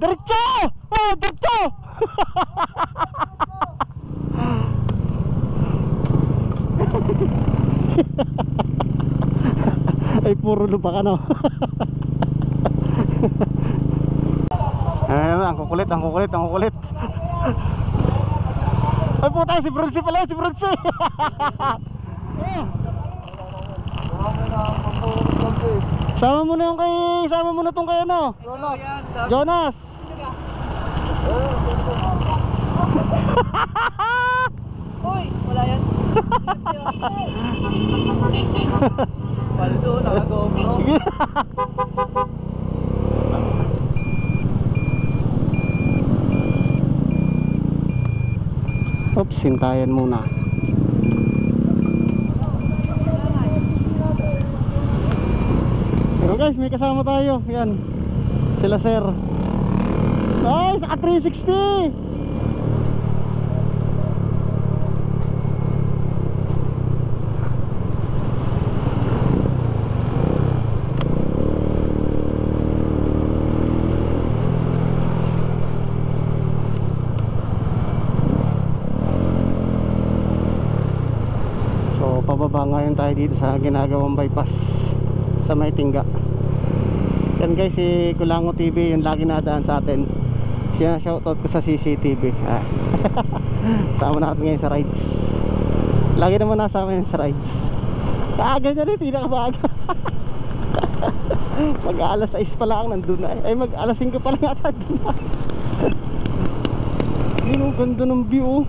Diretso! Oh, diretso! Ay, puro lupa ka, no? Ayan, ang kukulit, ang kukulit, ang kukulit. Ay, puta, si Bronzy pala, si Bronzy. Sama mo na yung kay, sama mo na tong kay ano? Jonas. Uy, wala yan. Paldo, naka-GoPro. Oops, hintayan muna. Pero guys, may kasama tayo. Yan, sila sir. Ay, sa 360. Pababa ngayon tayo dito sa ginagawang bypass sa Maytingga. Yan guys, si Kulango TV yung lagi nadaan sa atin. Siya shoutout ko sa CCTV. Sama natin ngayon sa rides. Lagi naman nasama yun sa rides. Kaaga niya rin, pinakabaga. Mag alas 6 pa lang nandun na. Ay mag alas 5 pa lang ata nandun na. Yun ang ganda ng view.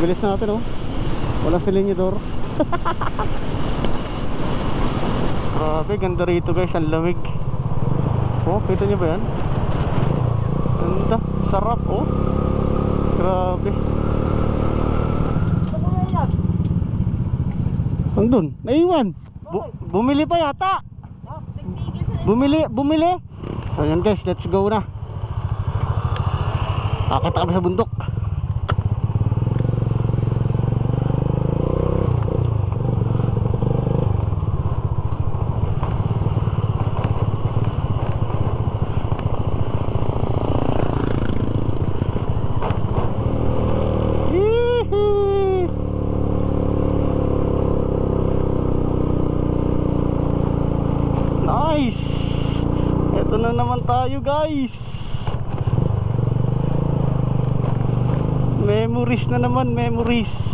Bilis natin, oh. Wala silinyador. Grabe, ganda rito guys, ang lamig. Oh, kita nyo ba yan? Ganda, sarap, oh. Grabe. Andun, naiwan. Bumili pa yata. Bumili. So yan guys, let's go na. Akit kami sa bundok. Nice. Ito na naman tayo guys. Memories na naman, memories.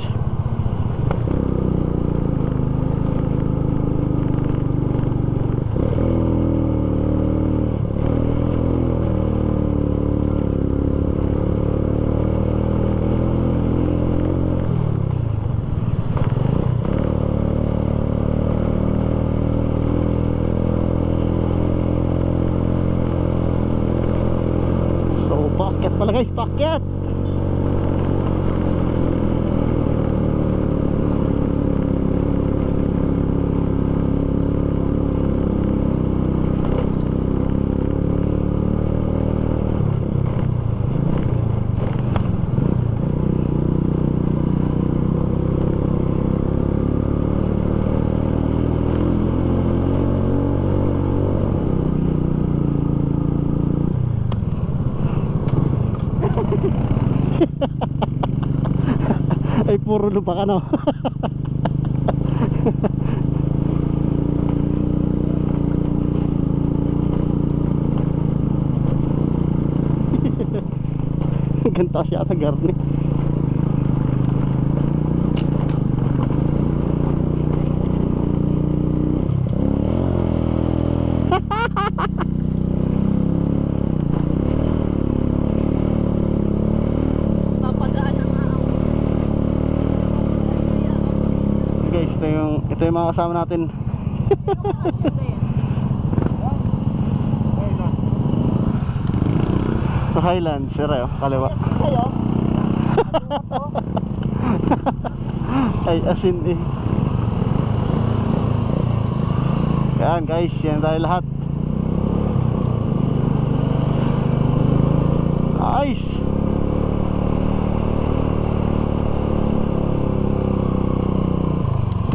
Paket pala guys, paket. Ay, puro lupa ka, no? Ganta siya ata garni. Guys, ito yung mga kasama natin. Highlands, sira yun, kaliwa. Ay asin eh. Yan guys, yan tayo lahat. Nice.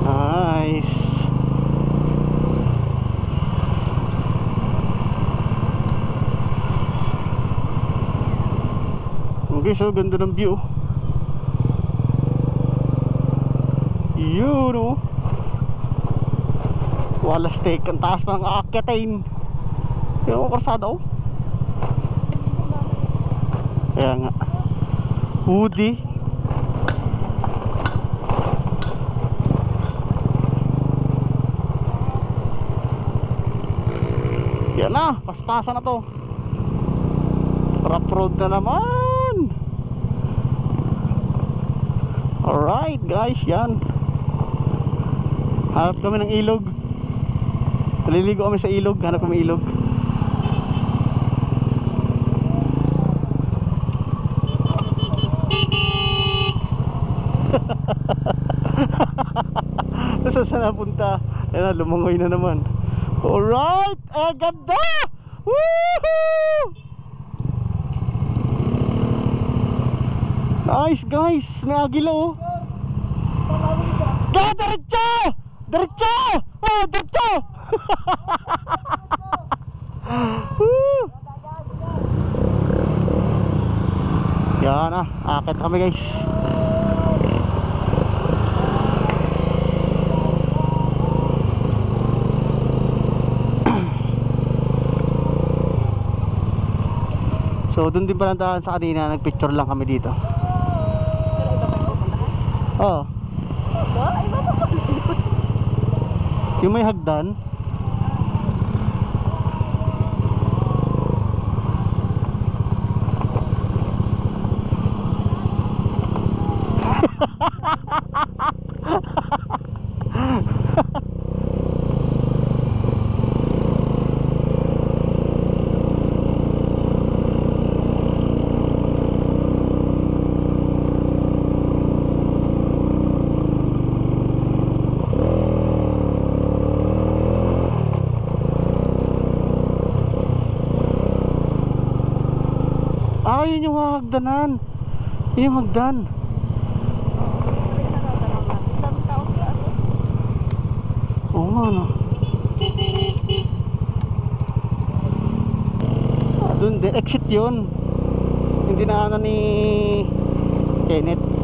Nice. Okay, so ganda ng view. Yun oh. Wala steak, ang taas pa ng aakyatin. Yung karsada oh. Kaya nga Woody. Yan na, paspasan na to. Rough road na naman. Alright guys, yan. Hanap kami ng ilog. Naliligo kami sa ilog, hanap kami ilog. Saan napunta? Ayan na, lumangoy na naman. Alright, ganda! Woohoo! Nice guys, may agila oh. Diretso! Diretso! Oh, diretso! Yan na, akit kami guys. So doon din pala daan sa kanina, nagpicture lang kami dito. Oh. Yung may hagdan. Ah, yun yung hagdanan. Yun yung hagdan. Oo nga no. Ah, dun din, exit yun. Hindi na ano ni Kenneth.